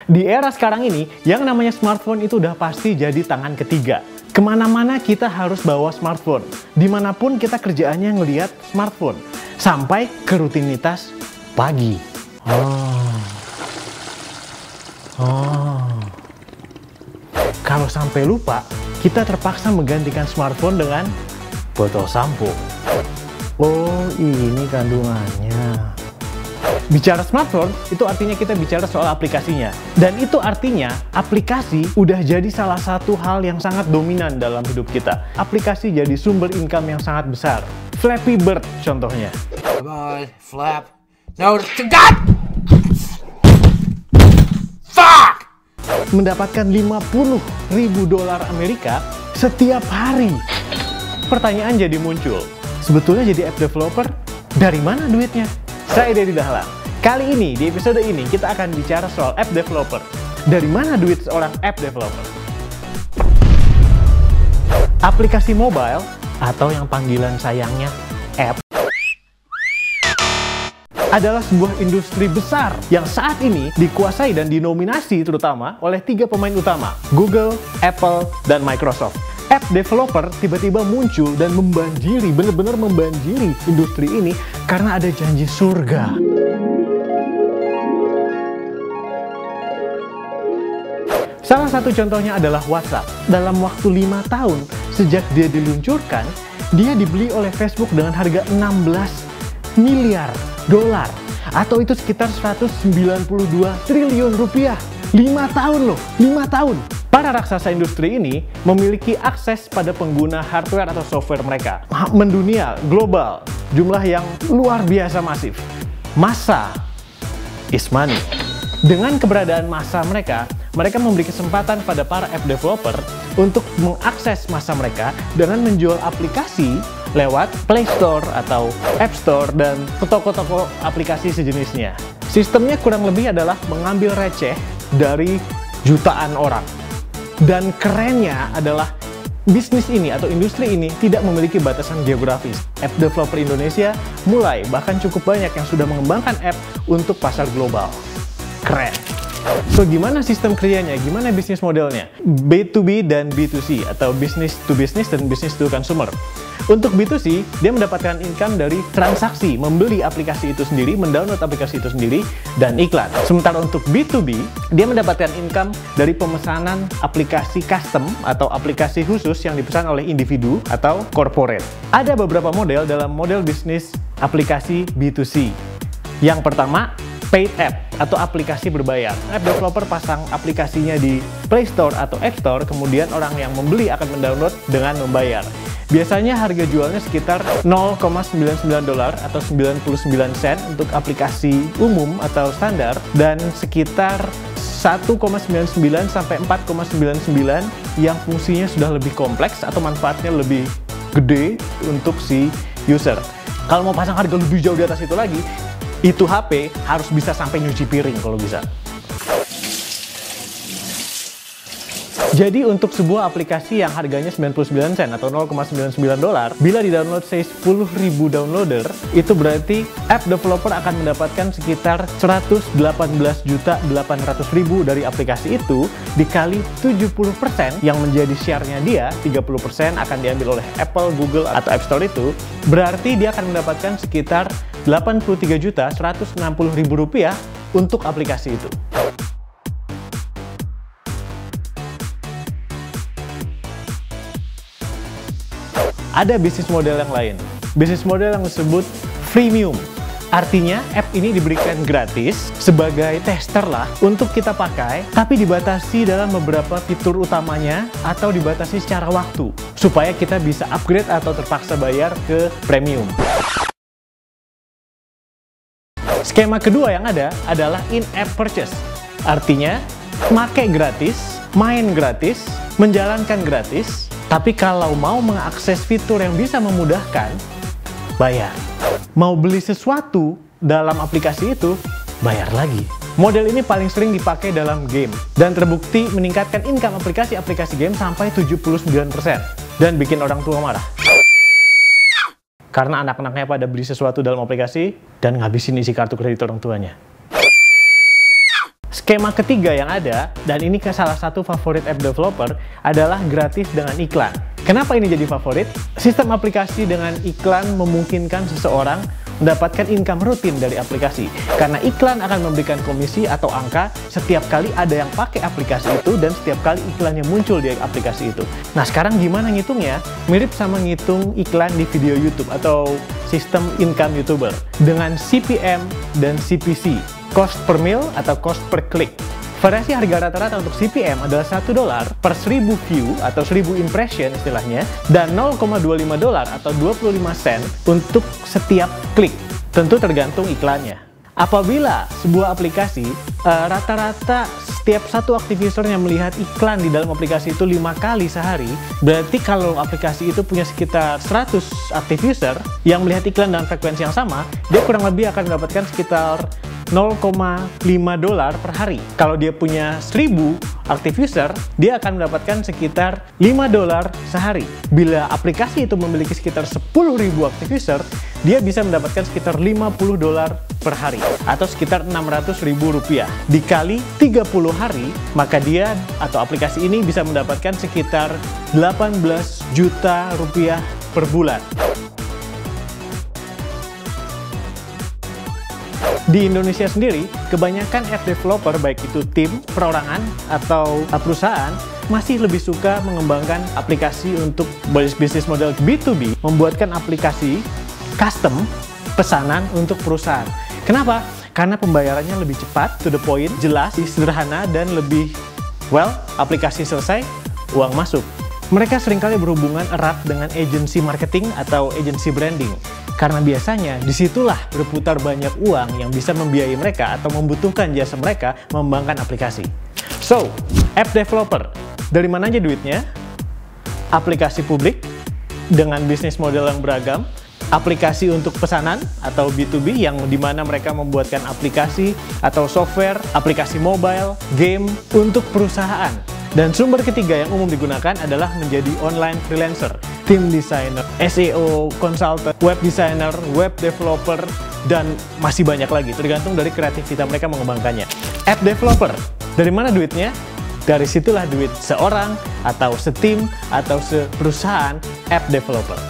Di era sekarang ini, yang namanya smartphone itu udah pasti jadi tangan ketiga. Kemana-mana kita harus bawa smartphone. Dimanapun kita kerjaannya ngelihat smartphone. Sampai ke rutinitas pagi. Kalau sampai lupa, kita terpaksa menggantikan smartphone dengan botol sampo. Oh, ini kandungannya. Bicara smartphone, itu artinya kita bicara soal aplikasinya. Dan itu artinya aplikasi udah jadi salah satu hal yang sangat dominan dalam hidup kita. Aplikasi jadi sumber income yang sangat besar. Flappy Bird contohnya. Come on, flap. No, God! Fuck! Mendapatkan $50.000 Amerika setiap hari. Pertanyaan jadi muncul. Sebetulnya jadi app developer, dari mana duitnya? Saya Dedi Dahlan. Kali ini, di episode ini, kita akan bicara soal app developer. Dari mana duit seorang app developer? Aplikasi mobile, atau yang panggilan sayangnya app, adalah sebuah industri besar yang saat ini dikuasai dan dinominasi terutama oleh 3 pemain utama, Google, Apple, dan Microsoft. App developer tiba-tiba muncul dan membanjiri, benar-benar membanjiri industri ini karena ada janji surga. Salah satu contohnya adalah WhatsApp. Dalam waktu 5 tahun sejak dia diluncurkan, dia dibeli oleh Facebook dengan harga $16 miliar, atau itu sekitar 192 triliun rupiah. 5 tahun loh, 5 tahun. Para raksasa industri ini memiliki akses pada pengguna hardware atau software mereka. Mendunia, global, jumlah yang luar biasa masif. Massa is money. Dengan keberadaan massa mereka memberi kesempatan pada para app developer untuk mengakses massa mereka dengan menjual aplikasi lewat Play Store atau App Store dan toko-toko aplikasi sejenisnya. Sistemnya kurang lebih adalah mengambil receh dari jutaan orang. Dan kerennya adalah bisnis ini atau industri ini tidak memiliki batasan geografis. App developer Indonesia mulai bahkan cukup banyak yang sudah mengembangkan app untuk pasar global. Keren. So, gimana sistem kerjanya? Gimana bisnis modelnya? B2B dan B2C atau business to business dan business to consumer. Untuk B2C, dia mendapatkan income dari transaksi, membeli aplikasi itu sendiri, mendownload aplikasi itu sendiri, dan iklan. Sementara untuk B2B, dia mendapatkan income dari pemesanan aplikasi custom atau aplikasi khusus yang dipesan oleh individu atau corporate. Ada beberapa model dalam model bisnis aplikasi B2C. Yang pertama, paid app atau aplikasi berbayar. App developer pasang aplikasinya di Play Store atau App Store, kemudian orang yang membeli akan mendownload dengan membayar. Biasanya harga jualnya sekitar $0,99 atau 99 sen untuk aplikasi umum atau standar, dan sekitar 1,99 sampai 4,99 yang fungsinya sudah lebih kompleks atau manfaatnya lebih gede untuk si user. Kalau mau pasang harga lebih jauh di atas itu lagi, itu HP harus bisa sampai nyuci piring kalau bisa. Jadi untuk sebuah aplikasi yang harganya 99 sen atau $0,99, bila di-download say 10.000 downloader, itu berarti app developer akan mendapatkan sekitar 118.800.000 dari aplikasi itu, dikali 70% yang menjadi share-nya dia, 30% akan diambil oleh Apple, Google, atau App Store itu, berarti dia akan mendapatkan sekitar $83.160.000 untuk aplikasi itu. Ada bisnis model yang lain. Bisnis model yang disebut freemium. Artinya, app ini diberikan gratis sebagai tester lah untuk kita pakai, tapi dibatasi dalam beberapa fitur utamanya atau dibatasi secara waktu, supaya kita bisa upgrade atau terpaksa bayar ke premium. Skema kedua yang ada adalah in-app purchase. Artinya, pakai gratis, main gratis, menjalankan gratis, tapi kalau mau mengakses fitur yang bisa memudahkan, bayar. Mau beli sesuatu dalam aplikasi itu, bayar lagi. Model ini paling sering dipakai dalam game, dan terbukti meningkatkan income aplikasi-aplikasi game sampai 79%, dan bikin orang tua marah. Karena anak-anaknya pada beli sesuatu dalam aplikasi, dan ngabisin isi kartu kredit orang tuanya. Skema ketiga yang ada, dan ini ke salah satu favorit app developer, adalah gratis dengan iklan. Kenapa ini jadi favorit? Sistem aplikasi dengan iklan memungkinkan seseorang mendapatkan income rutin dari aplikasi. Karena iklan akan memberikan komisi atau angka setiap kali ada yang pakai aplikasi itu dan setiap kali iklannya muncul di aplikasi itu. Nah, sekarang gimana ngitungnya? Mirip sama ngitung iklan di video YouTube atau sistem income YouTuber dengan CPM dan CPC. Cost per mil atau cost per click. Variasi harga rata-rata untuk CPM adalah $1 per 1000 view atau 1000 impression istilahnya, dan $0,25 atau 25 sen untuk setiap klik. Tentu tergantung iklannya. Apabila sebuah aplikasi rata-rata setiap satu active user yang melihat iklan di dalam aplikasi itu 5 kali sehari, berarti kalau aplikasi itu punya sekitar 100 active user yang melihat iklan dengan frekuensi yang sama, dia kurang lebih akan mendapatkan sekitar $0,5 per hari. Kalau dia punya 1000 active user, dia akan mendapatkan sekitar $5 sehari. Bila aplikasi itu memiliki sekitar 10.000 active user, dia bisa mendapatkan sekitar $50 per hari atau sekitar Rp600.000. Dikali 30 hari, maka dia atau aplikasi ini bisa mendapatkan sekitar 18 juta rupiah per bulan. Di Indonesia sendiri, kebanyakan app developer, baik itu tim, perorangan, atau perusahaan, masih lebih suka mengembangkan aplikasi untuk bisnis model B2B, membuatkan aplikasi custom pesanan untuk perusahaan. Kenapa? Karena pembayarannya lebih cepat, to the point, jelas, sederhana, dan lebih, aplikasi selesai, uang masuk. Mereka seringkali berhubungan erat dengan agensi marketing atau agensi branding. Karena biasanya disitulah berputar banyak uang yang bisa membiayai mereka atau membutuhkan jasa mereka mengembangkan aplikasi. So, app developer, dari mana aja duitnya? Aplikasi publik dengan bisnis model yang beragam, aplikasi untuk pesanan atau B2B yang dimana mereka membuatkan aplikasi atau software, aplikasi mobile, game untuk perusahaan. Dan sumber ketiga yang umum digunakan adalah menjadi online freelancer, tim designer, SEO, consultant, web designer, web developer, dan masih banyak lagi, tergantung dari kreativitas mereka mengembangkannya. App developer, dari mana duitnya? Dari situlah duit seorang, atau setim, atau seperusahaan app developer.